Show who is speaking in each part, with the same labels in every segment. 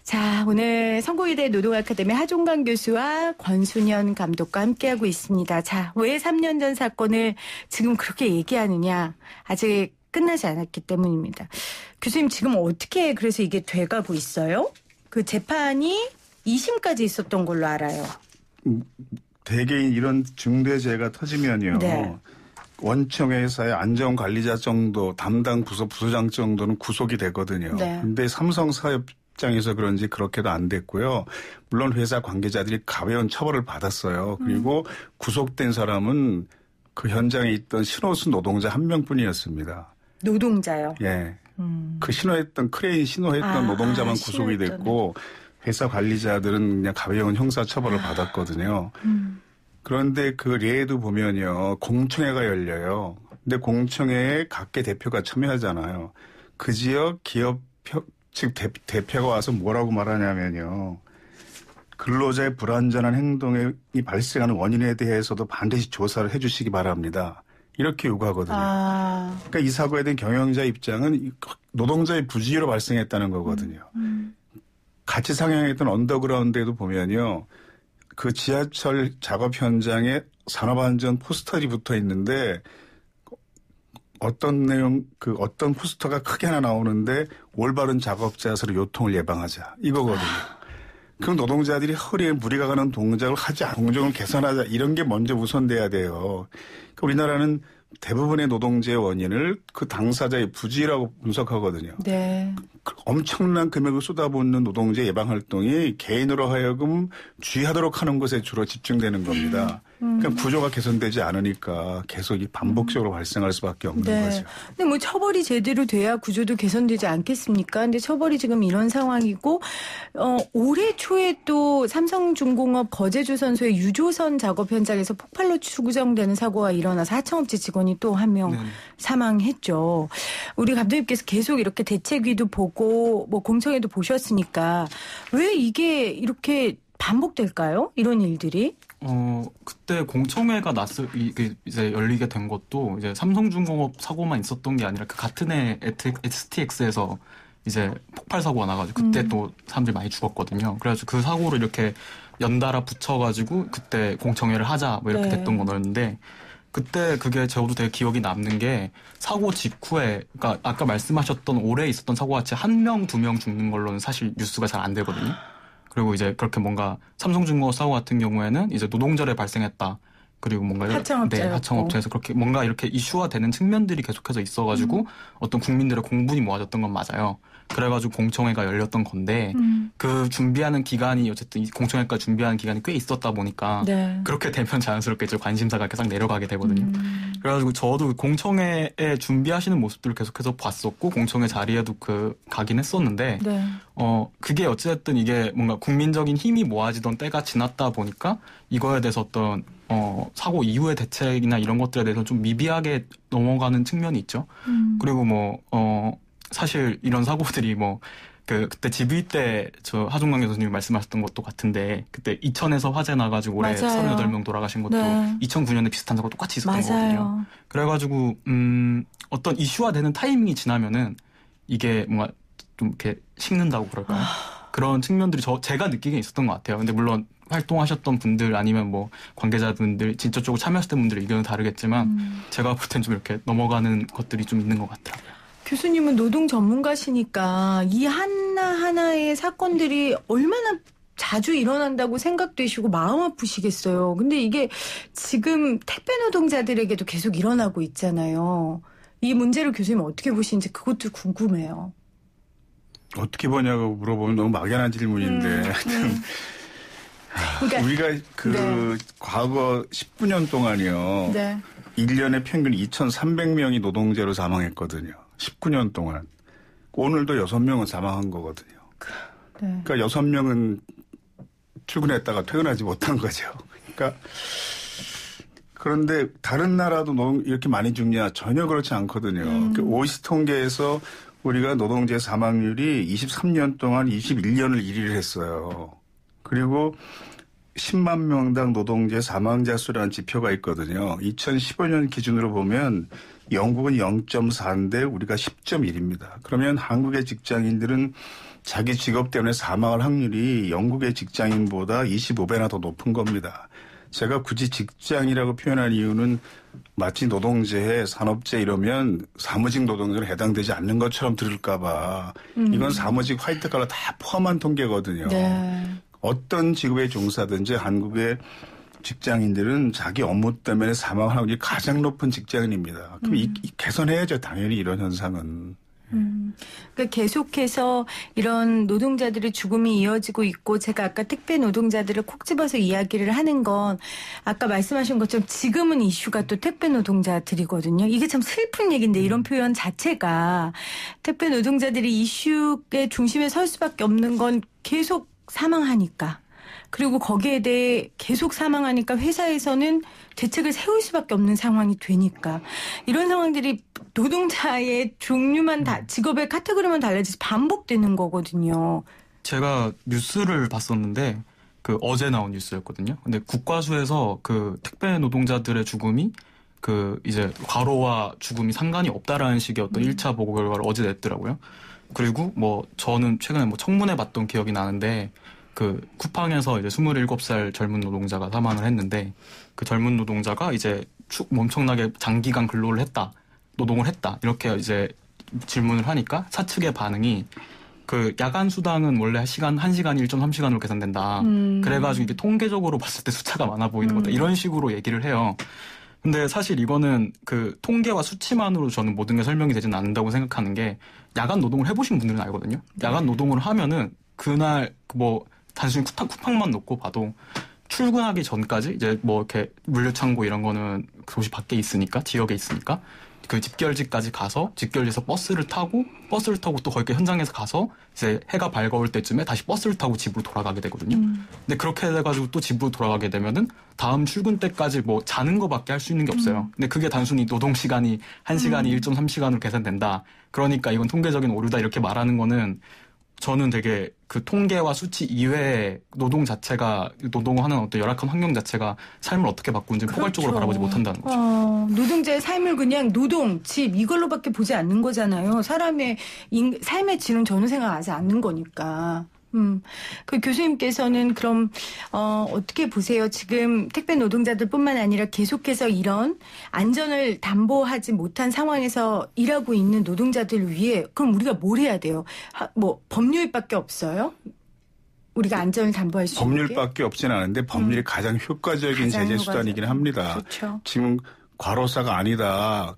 Speaker 1: 자, 오늘 선고위대 노동아카데미 하종강 교수와 권순현 감독과 함께하고 있습니다. 자, 왜 3년 전 사건을 지금 그렇게 얘기하느냐. 아직 끝나지 않았기 때문입니다. 교수님 지금 어떻게 그래서 이게 돼가고 있어요? 그 재판이 2심까지 있었던 걸로 알아요.
Speaker 2: 대개인 이런 중대재해가 터지면요. 네. 원청회사의 안전관리자 정도, 담당 부서장 정도는 구속이 되거든요. 그런데 네. 삼성사업 입장에서 그런지 그렇게도 안 됐고요. 물론 회사 관계자들이 가벼운 처벌을 받았어요. 그리고 구속된 사람은 그 현장에 있던 신호수 노동자 한 명뿐이었습니다.
Speaker 1: 노동자요?
Speaker 2: 예. 그 신호했던 크레인 신호했던 노동자만 구속이 됐고 회사 관리자들은 그냥 가벼운 형사 처벌을 받았거든요. 그런데 그 예에도 보면요. 공청회가 열려요. 근데 공청회에 각계 대표가 참여하잖아요. 그 지역 기업 즉 대표가 와서 뭐라고 말하냐면요. 근로자의 불안전한 행동이 발생하는 원인에 대해서도 반드시 조사를 해 주시기 바랍니다. 이렇게 요구하거든요. 그러니까 이 사고에 대한 경영자 입장은 노동자의 부주의로 발생했다는 거거든요. 같이 상영했던 언더그라운드에도 보면요. 그 지하철 작업 현장에 산업안전 포스터들이 붙어 있는데 어떤 내용, 어떤 포스터가 크게 하나 나오는데 올바른 작업 자세로 요통을 예방하자. 이거거든요. 그럼 노동자들이 허리에 무리가 가는 동작을 하자. 동작을 개선하자. 이런 게 먼저 우선돼야 돼요. 그러니까 우리나라는 대부분의 노동재의 원인을 그 당사자의 부주의라고 분석하거든요. 네. 엄청난 금액을 쏟아붓는 노동재 예방 활동이 개인으로 하여금 주의하도록 하는 것에 주로 집중되는 겁니다. 그러니까 구조가 개선되지 않으니까 계속 이 반복적으로 발생할 수밖에 없는
Speaker 1: 네.
Speaker 2: 거죠.
Speaker 1: 근데 뭐 처벌이 제대로 돼야 구조도 개선되지 않겠습니까? 근데 처벌이 지금 이런 상황이고 올해 초에 또 삼성중공업 거제조선소의 유조선 작업 현장에서 폭발로 추정되는 사고가 일어나서 하청업체 직원이 또 한 명 사망했죠. 우리 감독님께서 계속 이렇게 대책위도 보고 뭐 공청회도 보셨으니까 왜 이게 이렇게 반복될까요? 이런 일들이?
Speaker 3: 그때 공청회가 이게 이제 열리게 된 것도 이제 삼성중공업 사고만 있었던 게 아니라 그 같은 해 STX에서 이제 폭발 사고가 나가지고 그때 또 사람들이 많이 죽었거든요. 그래가지고 그 사고를 이렇게 연달아 붙여가지고 그때 공청회를 하자 뭐 이렇게 됐던 거였는데 그때 그게 저도 되게 기억이 남는 게 사고 직후에 그러니까 아까 말씀하셨던 올해 있었던 사고같이 1명, 2명 죽는 걸로는 사실 뉴스가 잘 안 되거든요. 그리고 이제 그렇게 뭔가 삼성중공업 사고 같은 경우에는 이제 노동절에 발생했다. 그리고 뭔가 하청업체에서 그렇게 뭔가 이렇게 이슈화되는 측면들이 계속해서 있어가지고 어떤 국민들의 공분이 모아졌던 건 맞아요. 그래가지고 공청회가 열렸던 건데 그 준비하는 기간이 어쨌든 공청회까지 준비하는 기간이 꽤 있었다 보니까 그렇게 되면 자연스럽게 이제 관심사가 계속 내려가게 되거든요. 그래가지고 저도 공청회에 준비하시는 모습들을 계속해서 봤었고 공청회 자리에도 가긴 했었는데 그게 어쨌든 이게 뭔가 국민적인 힘이 모아지던 때가 지났다 보니까 이거에 대해서 어떤 사고 이후의 대책이나 이런 것들에 대해서 좀 미비하게 넘어가는 측면이 있죠. 그리고 사실 이런 사고들이 그때 GV 때 저 하종강 교수님이 말씀하셨던 것도 같은데 그때 이천에서 화재 나가지고 올해 38명 돌아가신 것도 2009년에 비슷한 사고 똑같이 있었던 거거든요. 그래가지고 어떤 이슈화되는 타이밍이 지나면은 이게 뭔가 좀 이렇게 식는다고 그럴까요? 그런 측면들이 제가 느끼기에 있었던 것 같아요. 근데 물론 활동하셨던 분들 아니면 관계자분들 진짜적으로 참여하셨던 분들의 의견은 다르겠지만 제가 볼 땐 좀 이렇게 넘어가는 것들이 좀 있는 것 같더라고요.
Speaker 1: 교수님은 노동 전문가시니까 이 하나하나의 사건들이 얼마나 자주 일어난다고 생각되시고 마음 아프시겠어요. 근데 이게 지금 택배 노동자들에게도 계속 일어나고 있잖아요. 이 문제를 교수님 어떻게 보시는지 그것도 궁금해요.
Speaker 2: 어떻게 보냐고 물어보면 너무 막연한 질문인데 그러니까, 우리가 과거 19년 동안이요. 1년에 평균 2,300명이 노동제로 사망했거든요. 19년 동안. 오늘도 6명은 사망한 거거든요. 그러니까 6명은 출근했다가 퇴근하지 못한 거죠. 그러니까 그런데 다른 나라도 이렇게 많이 죽냐? 전혀 그렇지 않거든요. OECD 통계에서 우리가 노동제 사망률이 23년 동안 21년을 1위를 했어요. 그리고 10만 명당 노동제 사망자 수라는 지표가 있거든요. 2015년 기준으로 보면 영국은 0.4인데 우리가 10.1입니다. 그러면 한국의 직장인들은 자기 직업 때문에 사망할 확률이 영국의 직장인보다 25배나 더 높은 겁니다. 제가 굳이 직장이라고 표현한 이유는 마치 노동재해, 산업재 이러면 사무직 노동자에 해당되지 않는 것처럼 들을까 봐. 이건 사무직 화이트칼라 다 포함한 통계거든요.
Speaker 1: 네.
Speaker 2: 어떤 직업에 종사든지 한국의 직장인들은 자기 업무 때문에 사망할 확률이 가장 높은 직장인입니다. 그럼 개선해야죠. 당연히 이런 현상은.
Speaker 1: 그러니까 계속해서 이런 노동자들의 죽음이 이어지고 있고 제가 아까 택배 노동자들을 콕 집어서 이야기를 하는 건 아까 말씀하신 것처럼 지금은 이슈가 또 택배 노동자들이거든요. 이게 참 슬픈 얘기인데 이런 표현 자체가 택배 노동자들이 이슈의 중심에 설 수밖에 없는 건 계속 사망하니까. 그리고 거기에 대해 계속 사망하니까 회사에서는 대책을 세울 수밖에 없는 상황이 되니까 이런 상황들이 노동자의 종류만 직업의 카테고리만 달라지지 반복되는 거거든요.
Speaker 3: 제가 뉴스를 봤었는데 그 어제 나온 뉴스였거든요. 근데 국과수에서 그 택배 노동자들의 죽음이 그 이제 과로와 죽음이 상관이 없다라는 식의 어떤 1차 보고 결과를 어제 냈더라고요. 그리고 뭐 저는 최근에 뭐 청문회 봤던 기억이 나는데 그 쿠팡에서 이제 27살 젊은 노동자가 사망을 했는데 그 젊은 노동자가 이제 엄청나게 장기간 근로를 했다. 노동을 했다. 이렇게 이제 질문을 하니까 사측의 반응이 그 야간 수당은 원래 1시간이 1.3시간으로 계산된다. 그래가지고 이게 통계적으로 봤을 때 숫자가 많아 보이는 거다. 이런 식으로 얘기를 해요. 근데 사실 이거는 그 통계와 수치만으로 저는 모든 게 설명이 되지는 않는다고 생각하는 게 야간 노동을 해보신 분들은 알거든요. 야간 노동을 하면은 그날 뭐 단순히 쿠팡만 놓고 봐도 출근하기 전까지 이제 뭐 이렇게 물류창고 이런 거는 도시 밖에 있으니까 지역에 있으니까 그 집결지까지 가서 집결지에서 버스를 타고 또 거기 현장에서 가서 이제 해가 밝아올 때쯤에 다시 버스를 타고 집으로 돌아가게 되거든요. 근데 그렇게 돼가지고 또 집으로 돌아가게 되면은 다음 출근 때까지 뭐 자는 거밖에 할 수 있는 게 없어요. 근데 그게 단순히 노동 시간이 1시간이 1.3시간으로 계산된다. 그러니까 이건 통계적인 오류다 이렇게 말하는 거는 저는 되게 그 통계와 수치 이외에 노동 자체가 노동하는 어떤 열악한 환경 자체가 삶을 어떻게 바꾸는지 포괄적으로 바라보지 못한다는 거죠.
Speaker 1: 노동자의 삶을 그냥 노동, 집 이걸로밖에 보지 않는 거잖아요. 사람의 삶의 질은 전혀 생각하지 않는 거니까. 그 교수님께서는 그럼 어떻게 보세요? 지금 택배 노동자들뿐만 아니라 계속해서 이런 안전을 담보하지 못한 상황에서 일하고 있는 노동자들 위해 그럼 우리가 뭘 해야 돼요? 뭐 법률밖에 없어요? 우리가 안전을 담보할 수 있는
Speaker 2: 법률밖에 없지는 않은데 법률이 가장 효과적인 제재 수단이긴 합니다.
Speaker 1: 그렇죠.
Speaker 2: 지금 과로사가 아니다.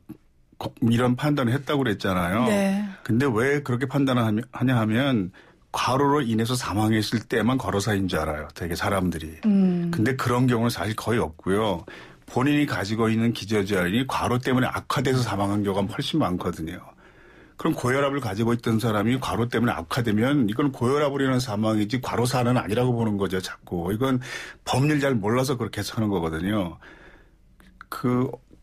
Speaker 2: 이런 판단을 했다고 그랬잖아요.
Speaker 1: 네.
Speaker 2: 근데 왜 그렇게 판단을 하냐 하면 과로로 인해서 사망했을 때만 과로사인 줄 알아요. 되게 사람들이. 근데 그런 경우는 사실 거의 없고요. 본인이 가지고 있는 기저질환이 과로 때문에 악화돼서 사망한 경우가 훨씬 많거든요. 그럼 고혈압을 가지고 있던 사람이 과로 때문에 악화되면 이건 고혈압으로 인한 사망이지 과로사는 아니라고 보는 거죠. 자꾸. 이건 법률 잘 몰라서 그렇게 해서 하는 거거든요.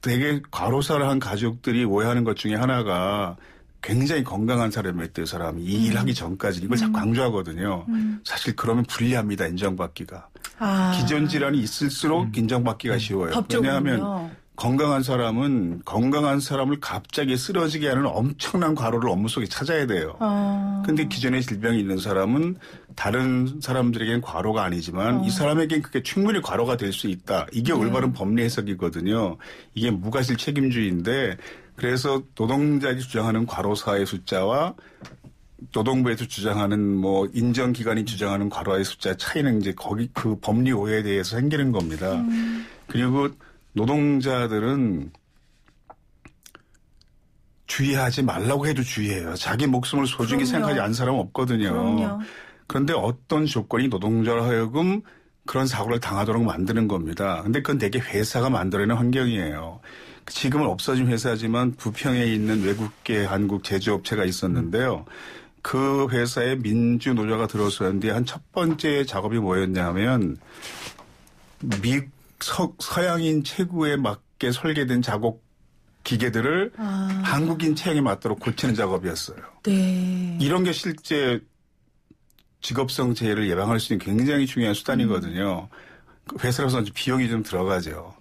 Speaker 2: 되게 과로사를 한 가족들이 오해하는 것 중에 하나가 굉장히 건강한 사람이었대요. 사람이 이 일하기 전까지 이걸 자꾸 강조하거든요. 사실 그러면 불리합니다. 인정받기가. 기존 질환이 있을수록 인정받기가 쉬워요.
Speaker 1: 법적으로요.
Speaker 2: 왜냐하면 건강한 사람을 갑자기 쓰러지게 하는 엄청난 과로를 업무 속에 찾아야 돼요. 근데 기존에 질병이 있는 사람은 다른 사람들에겐 과로가 아니지만 이 사람에겐 그게 충분히 과로가 될 수 있다. 이게 올바른 법리 해석이거든요. 이게 무과실 책임주의인데 그래서 노동자들이 주장하는 과로사의 숫자와 노동부에서 주장하는 뭐 인정기관이 주장하는 과로의 숫자 차이는 이제 거기 그 법리 오해에 대해서 생기는 겁니다. 그리고 노동자들은 주의하지 말라고 해도 주의해요. 자기 목숨을 소중히
Speaker 1: 그럼요.
Speaker 2: 생각하지 않는 사람은 없거든요.
Speaker 1: 그럼요.
Speaker 2: 그런데 어떤 조건이 노동자로 하여금 그런 사고를 당하도록 만드는 겁니다. 근데 그건 되게 회사가 만들어내는 환경이에요. 지금은 없어진 회사지만 부평에 있는 외국계 한국 제조업체가 있었는데요. 그 회사에 민주노조가 들어섰는데 한 첫 번째 작업이 뭐였냐면 서양인 체구에 맞게 설계된 작업 기계들을 한국인 체형에 맞도록 고치는 작업이었어요.
Speaker 1: 네.
Speaker 2: 이런 게 실제 직업성 재해를 예방할 수 있는 굉장히 중요한 수단이거든요. 회사로서는 비용이 좀 들어가죠.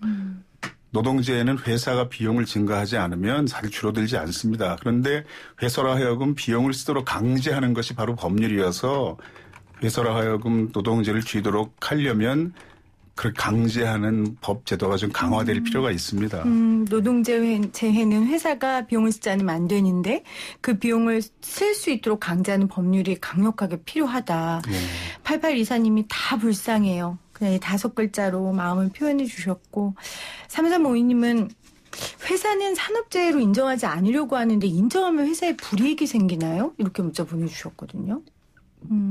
Speaker 2: 노동제에는 회사가 비용을 증가하지 않으면 사실 줄어들지 않습니다. 그런데 회사로 하여금 비용을 쓰도록 강제하는 것이 바로 법률이어서 회사로 하여금 노동제를 쥐도록 하려면 그렇게 강제하는 법 제도가 좀 강화될 필요가 있습니다.
Speaker 1: 노동제회는 회사가 비용을 쓰지 않으면 안 되는데 그 비용을 쓸 수 있도록 강제하는 법률이 강력하게 필요하다. 8824님이 다 불쌍해요. 그냥 5글자로 마음을 표현해 주셨고 3352님은 회사는 산업재해로 인정하지 않으려고 하는데 인정하면 회사에 불이익이 생기나요? 이렇게 문자 보내주셨거든요.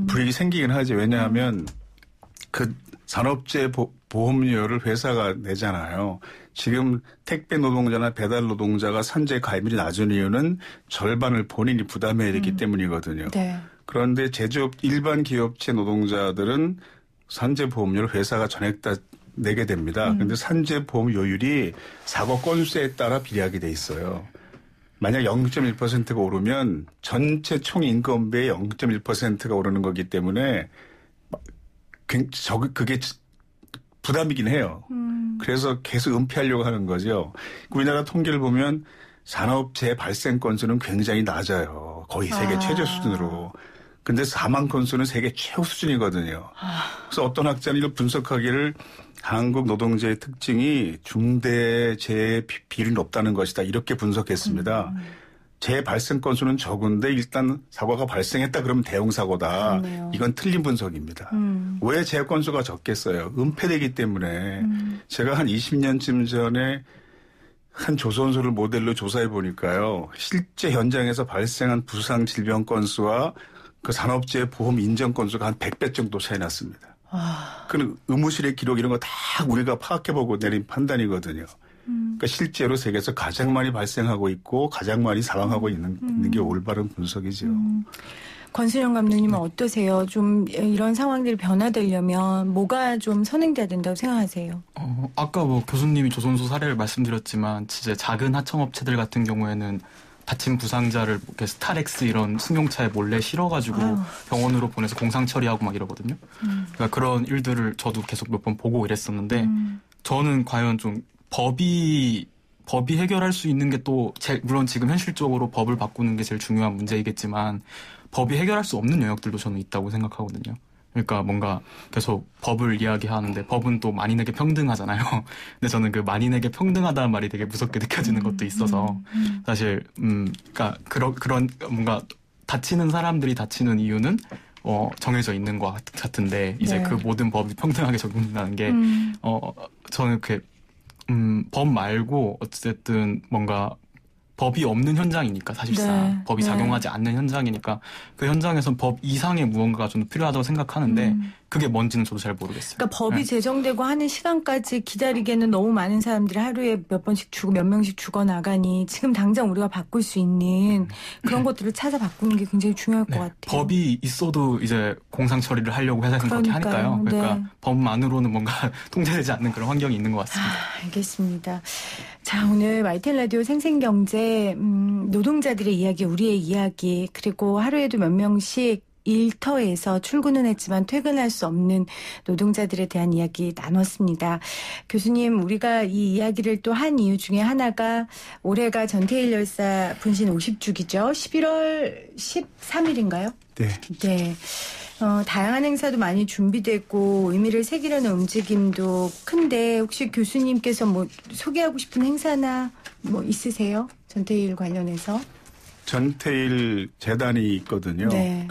Speaker 2: 불이익이 생기긴 하죠. 왜냐하면 그 산업재해 보험료를 회사가 내잖아요. 지금 택배 노동자나 배달 노동자가 산재 가입률이 낮은 이유는 절반을 본인이 부담해야 되기 때문이거든요. 네. 그런데 제조업 일반 기업체 노동자들은 산재 보험료를 회사가 전액 다 내게 됩니다. 그런데 산재 보험료율이 사고 건수에 따라 비례하게 돼 있어요. 만약 0.1%가 오르면 전체 총 인건비의 0.1%가 오르는 거기 때문에 그게 부담이긴 해요. 그래서 계속 은폐하려고 하는 거죠. 우리나라 통계를 보면 산업재해 발생 건수는 굉장히 낮아요. 거의 세계 최저 수준으로. 근데 사망 건수는 세계 최고 수준이거든요. 그래서 어떤 학자는 이걸 분석하기를 한국 노동제의 특징이 중대재해 비율이 높다는 것이다. 이렇게 분석했습니다. 재해 발생 건수는 적은데 일단 사고가 발생했다 그러면 대형사고다. 그렇네요. 이건 틀린 분석입니다. 왜 재해 건수가 적겠어요? 은폐되기 때문에. 제가 한 20년쯤 전에 한 조선소를 모델로 조사해 보니까요. 실제 현장에서 발생한 부상 질병 건수와 그 산업재해 보험 인정 건수가 한 100배 정도 차이 났습니다. 그 의무실의 기록 이런 거 다 우리가 파악해보고 내린 판단이거든요. 그러니까 실제로 세계에서 가장 많이 발생하고 있고 가장 많이 사망하고 있는 게 올바른 분석이죠.
Speaker 1: 권순영 감독님은 어떠세요? 좀 이런 상황들이 변화되려면 뭐가 좀 선행돼야 된다고 생각하세요?
Speaker 3: 아까 뭐 교수님이 조선소 사례를 말씀드렸지만 진짜 작은 하청업체들 같은 경우에는 다친 부상자를 이렇게 스타렉스 이런 승용차에 몰래 실어가지고 병원으로 보내서 공상 처리하고 막 이러거든요. 그러니까 그런 일들을 저도 계속 몇 번 보고 이랬었는데 저는 과연 좀 법이 해결할 수 있는 게 또 물론 지금 현실적으로 법을 바꾸는 게 제일 중요한 문제이겠지만 법이 해결할 수 없는 영역들도 저는 있다고 생각하거든요. 그러니까 뭔가 계속 법을 이야기하는데 법은 또 만인에게 평등하잖아요. 근데 저는 그 만인에게 평등하다는 말이 되게 무섭게 느껴지는 것도 있어서 사실 그러니까 그런 뭔가 다치는 사람들이 다치는 이유는 정해져 있는 것 같은데 이제 그 모든 법이 평등하게 적용된다는 게 저는 법 말고 어쨌든 뭔가 법이 없는 현장이니까 사실상 법이 작용하지 않는 현장이니까 그 현장에선 법 이상의 무언가가 좀 필요하다고 생각하는데 그게 뭔지는 저도 잘 모르겠어요.
Speaker 1: 그러니까 법이 제정되고 하는 시간까지 기다리기에는 너무 많은 사람들이 하루에 몇 번씩 몇 명씩 죽어나가니 지금 당장 우리가 바꿀 수 있는 그런 것들을 찾아 바꾸는 게 굉장히 중요할 것 같아요.
Speaker 3: 법이 있어도 이제 공상 처리를 하려고 회사에서는 그렇게 하니까요. 그러니까 법만으로는 뭔가 통제되지 않는 그런 환경이 있는 것 같습니다.
Speaker 1: 알겠습니다. 자, 오늘 YTN 라디오 생생경제 노동자들의 이야기, 우리의 이야기, 그리고 하루에도 몇 명씩 일터에서 출근은 했지만 퇴근할 수 없는 노동자들에 대한 이야기 나눴습니다. 교수님, 우리가 이 이야기를 또 한 이유 중에 하나가 올해가 전태일 열사 분신 50주기죠. 11월 13일인가요?
Speaker 2: 네.
Speaker 1: 네. 다양한 행사도 많이 준비되고 의미를 새기려는 움직임도 큰데 혹시 교수님께서 뭐 소개하고 싶은 행사나 뭐 있으세요? 전태일 관련해서?
Speaker 2: 전태일 재단이 있거든요. 네.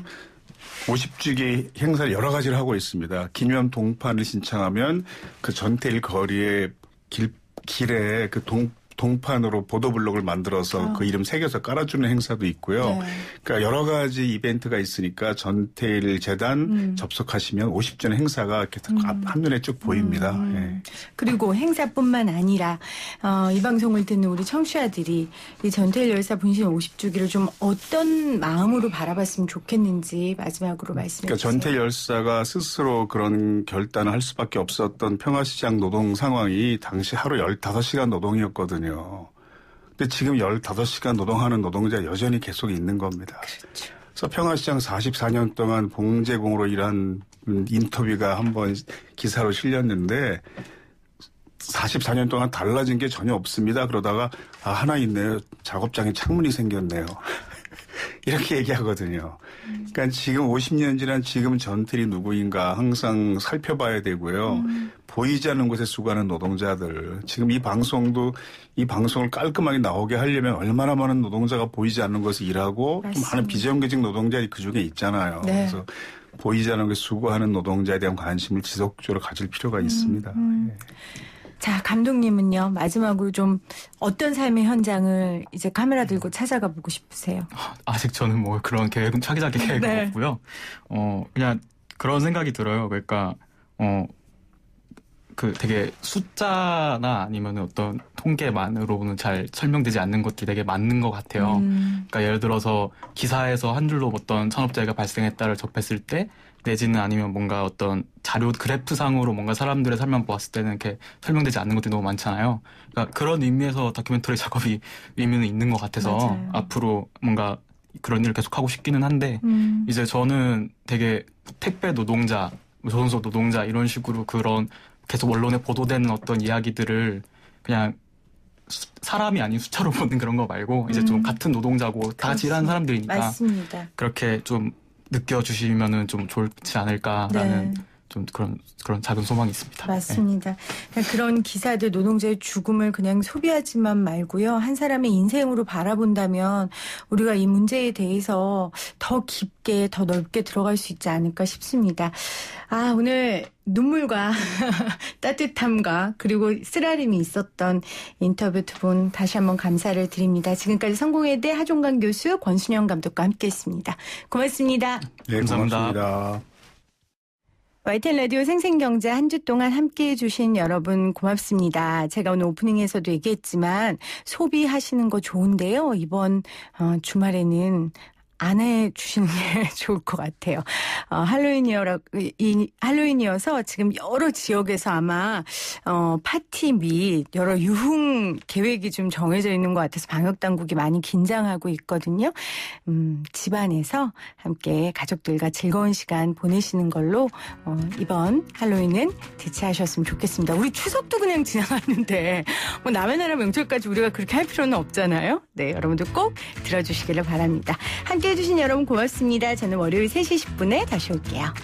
Speaker 2: 50주기 행사를 여러 가지를 하고 있습니다. 기념 동판을 신청하면 그 전태일 거리의 길에 그 동판으로 보도블록을 만들어서 그 이름 새겨서 깔아주는 행사도 있고요. 네. 그러니까 여러 가지 이벤트가 있으니까 전태일 재단 접속하시면 50전 행사가 이렇게 한눈에 쭉 보입니다. 네.
Speaker 1: 그리고 행사뿐만 아니라 이 방송을 듣는 우리 청취자들이 이 전태일 열사 분신 50주기를 좀 어떤 마음으로 바라봤으면 좋겠는지 마지막으로 말씀해
Speaker 2: 그러니까
Speaker 1: 주세요.
Speaker 2: 전태일 열사가 스스로 그런 결단을 할 수밖에 없었던 평화시장 노동 상황이 당시 하루 15시간 노동이었거든요. 근데 지금 15시간 노동하는 노동자 여전히 계속 있는 겁니다.
Speaker 1: 그렇죠.
Speaker 2: 그래서 평화시장 44년 동안 봉제공으로 일한 인터뷰가 한번 기사로 실렸는데 44년 동안 달라진 게 전혀 없습니다. 그러다가 하나 있네요. 작업장에 창문이 생겼네요. 이렇게 얘기하거든요. 그러니까 지금 50년 지난 지금 전틀이 누구인가 항상 살펴봐야 되고요. 보이지 않는 곳에 수고하는 노동자들. 지금 이 방송도 이 방송을 깔끔하게 나오게 하려면 얼마나 많은 노동자가 보이지 않는 곳에 일하고 또 많은 비정규직 노동자들이 그중에 있잖아요.
Speaker 1: 네.
Speaker 2: 그래서 보이지 않는 곳에 수고하는 노동자에 대한 관심을 지속적으로 가질 필요가 있습니다. 예.
Speaker 1: 자, 감독님은요. 마지막으로 좀 어떤 삶의 현장을 이제 카메라 들고 찾아가 보고 싶으세요?
Speaker 3: 아직 저는 뭐 그런 계획은 차기작의 계획은
Speaker 1: 네.
Speaker 3: 없고요. 그냥 그런 생각이 들어요. 그러니까 그 되게 숫자나 아니면 어떤 통계만으로는 잘 설명되지 않는 것들이 되게 많은 것 같아요. 그러니까 예를 들어서 기사에서 한 줄로 어떤 산업재해가 발생했다를 접했을 때 내지는 아니면 뭔가 어떤 자료 그래프상으로 뭔가 사람들의 삶만 보았을 때는 이렇게 설명되지 않는 것들이 너무 많잖아요. 그러니까 그런 의미에서 다큐멘터리 작업이 의미는 있는 것 같아서
Speaker 1: 맞아요.
Speaker 3: 앞으로 뭔가 그런 일을 계속 하고 싶기는 한데 이제 저는 되게 택배 노동자, 조선소 노동자 이런 식으로 그런 계속 언론에 보도되는 어떤 이야기들을 그냥 사람이 아닌 숫자로 보는 그런 거 말고 이제 좀 같은 노동자고 다 같이 일하는 사람들이니까
Speaker 1: 맞습니다.
Speaker 3: 그렇게 좀 느껴주시면은 좀 좋지 않을까라는
Speaker 1: 네.
Speaker 3: 좀 그런 작은 소망이 있습니다.
Speaker 1: 맞습니다. 그냥 그런 기사들 노동자의 죽음을 그냥 소비하지만 말고요. 한 사람의 인생으로 바라본다면 우리가 이 문제에 대해서 더 깊게 더 넓게 들어갈 수 있지 않을까 싶습니다. 오늘 눈물과 따뜻함과 그리고 쓰라림이 있었던 인터뷰 두 분 다시 한번 감사를 드립니다. 지금까지 성공회대 하종관 교수, 권순영 감독과 함께했습니다. 고맙습니다.
Speaker 2: 네,
Speaker 3: 감사합니다.
Speaker 2: 고맙습니다.
Speaker 1: YTN 라디오 생생경제 한 주 동안 함께해 주신 여러분 고맙습니다. 제가 오늘 오프닝에서도 얘기했지만 소비하시는 거 좋은데요. 이번 주말에는 안 해주시는 게 좋을 것 같아요. 할로윈이어서 지금 여러 지역에서 아마 파티 및 여러 유흥 계획이 좀 정해져 있는 것 같아서 방역당국이 많이 긴장하고 있거든요. 집안에서 함께 가족들과 즐거운 시간 보내시는 걸로 이번 할로윈은 대체하셨으면 좋겠습니다. 우리 추석도 그냥 지나갔는데 뭐 남의 나라 명절까지 우리가 그렇게 할 필요는 없잖아요. 네, 여러분들 꼭 들어주시기를 바랍니다. 함께해 주신 여러분 고맙습니다. 저는 월요일 3시 10분에 다시 올게요.